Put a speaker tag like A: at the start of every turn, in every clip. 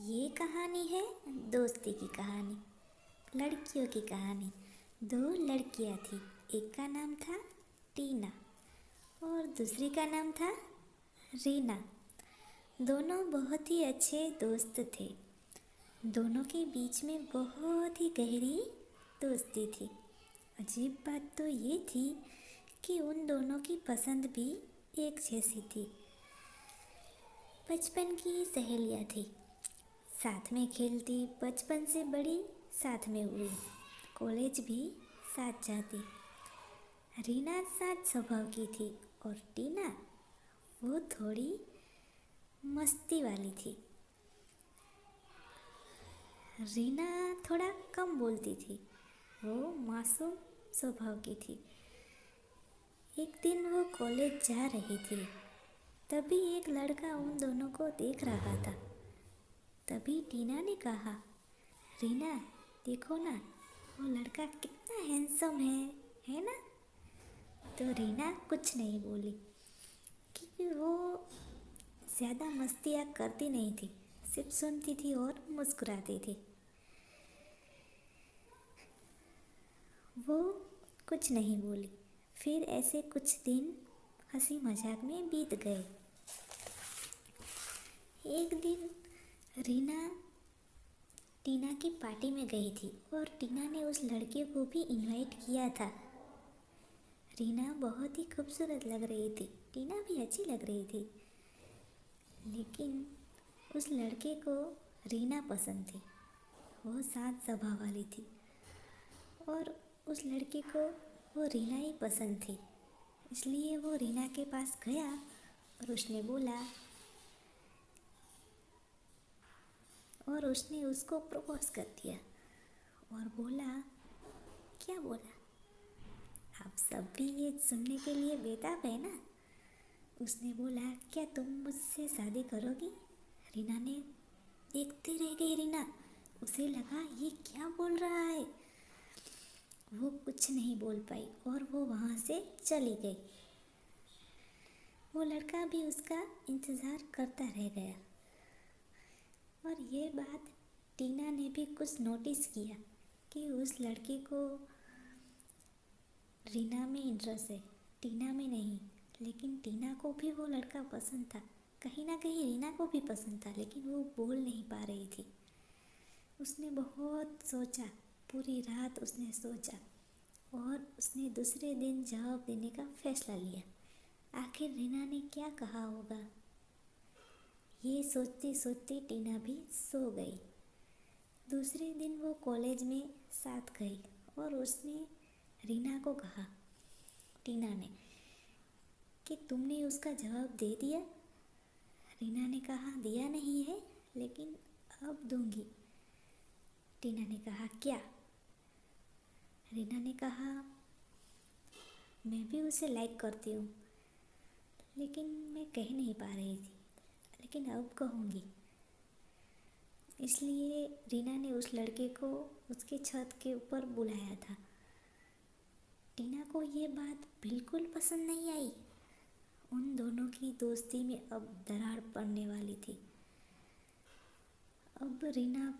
A: ये कहानी है दोस्ती की कहानी, लड़कियों की कहानी। दो लड़कियां थी, एक का नाम था टीना और दूसरी का नाम था रीना। दोनों बहुत ही अच्छे दोस्त थे। दोनों के बीच में बहुत ही गहरी दोस्ती थी। अजीब बात तो ये थी कि उन दोनों की पसंद भी एक जैसी थी। बचपन की सहेलियाँ थी, साथ में खेलती, बचपन से बड़ी साथ में हुई, कॉलेज भी साथ जाती। रीना साथ स्वभाव की थी और टीना वो थोड़ी मस्ती वाली थी। रीना थोड़ा कम बोलती थी, वो मासूम स्वभाव की थी। एक दिन वो कॉलेज जा रही थी, तभी एक लड़का उन दोनों को देख रहा था। तभी टीना ने कहा, रीना देखो ना, वो लड़का कितना हैंडसम है ना। तो रीना कुछ नहीं बोली क्योंकि वो ज़्यादा मस्तियाँ करती नहीं थी, सिर्फ सुनती थी और मुस्कुराती थी। वो कुछ नहीं बोली। फिर ऐसे कुछ दिन हंसी मजाक में बीत गए। एक दिन रीना टीना की पार्टी में गई थी और टीना ने उस लड़के को भी इनवाइट किया था। रीना बहुत ही खूबसूरत लग रही थी, टीना भी अच्छी लग रही थी, लेकिन उस लड़के को रीना पसंद थी। वो शांत स्वभाव वाली थी और उस लड़के को वो रीना ही पसंद थी। इसलिए वो रीना के पास गया और उसने उसको प्रपोज कर दिया और बोला, क्या बोला? आप सब भी ये सुनने के लिए बेताब है ना। उसने बोला, क्या तुम मुझसे शादी करोगी? रीना ने देखते रह गई। रीना उसे लगा ये क्या बोल रहा है। वो कुछ नहीं बोल पाई और वो वहाँ से चली गई। वो लड़का भी उसका इंतज़ार करता रह गया। और ये बात टीना ने भी कुछ नोटिस किया कि उस लड़के को रीना में इंटरेस्ट है, टीना में नहीं। लेकिन टीना को भी वो लड़का पसंद था, कहीं ना कहीं रीना को भी पसंद था, लेकिन वो बोल नहीं पा रही थी। उसने बहुत सोचा, पूरी रात उसने सोचा और उसने दूसरे दिन जवाब देने का फैसला लिया। आखिर रीना ने क्या कहा होगा, ये सोचते सोचते टीना भी सो गई। दूसरे दिन वो कॉलेज में साथ गई और उसने रीना को कहा, टीना ने, कि तुमने उसका जवाब दे दिया? रीना ने कहा, दिया नहीं है लेकिन अब दूंगी। टीना ने कहा, क्या? रीना ने कहा, मैं भी उसे लाइक करती हूँ, लेकिन मैं कह नहीं पा रही थी, लेकिन अब कहूँगी। इसलिए रीना ने उस लड़के को उसके छत के ऊपर बुलाया था। टीना को ये बात बिल्कुल पसंद नहीं आई। उन दोनों की दोस्ती में अब दरार पड़ने वाली थी। अब रीना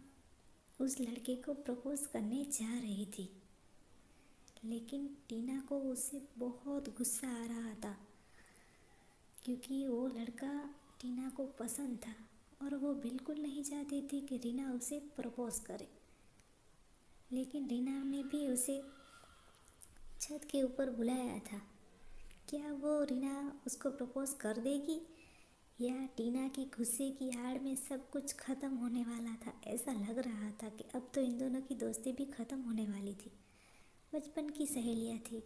A: उस लड़के को प्रपोज करने जा रही थी, लेकिन टीना को उससे बहुत गुस्सा आ रहा था क्योंकि वो लड़का टीना को पसंद था और वो बिल्कुल नहीं चाहती थी कि रीना उसे प्रपोज करे। लेकिन रीना ने भी उसे छत के ऊपर बुलाया था। क्या वो रीना उसको प्रपोज कर देगी या टीना की गुस्से की आड़ में सब कुछ ख़त्म होने वाला था? ऐसा लग रहा था कि अब तो इन दोनों की दोस्ती भी ख़त्म होने वाली थी। बचपन की सहेलियाँ थी,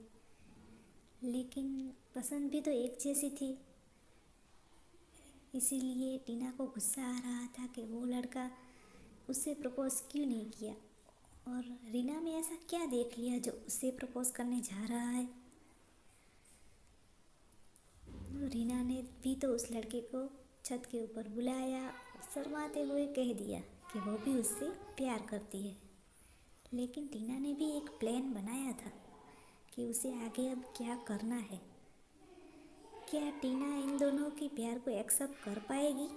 A: लेकिन पसंद भी तो एक जैसी थी। इसीलिए टीना को गुस्सा आ रहा था कि वो लड़का उससे प्रपोज क्यों नहीं किया और रीना में ऐसा क्या देख लिया जो उससे प्रपोज करने जा रहा है। रीना ने भी तो उस लड़के को छत के ऊपर बुलाया और शर्माते हुए कह दिया कि वो भी उससे प्यार करती है। लेकिन टीना ने भी एक प्लान बनाया था कि उसे आगे अब क्या करना है। क्या टीना इन दोनों के प्यार को एक्सेप्ट कर पाएगी?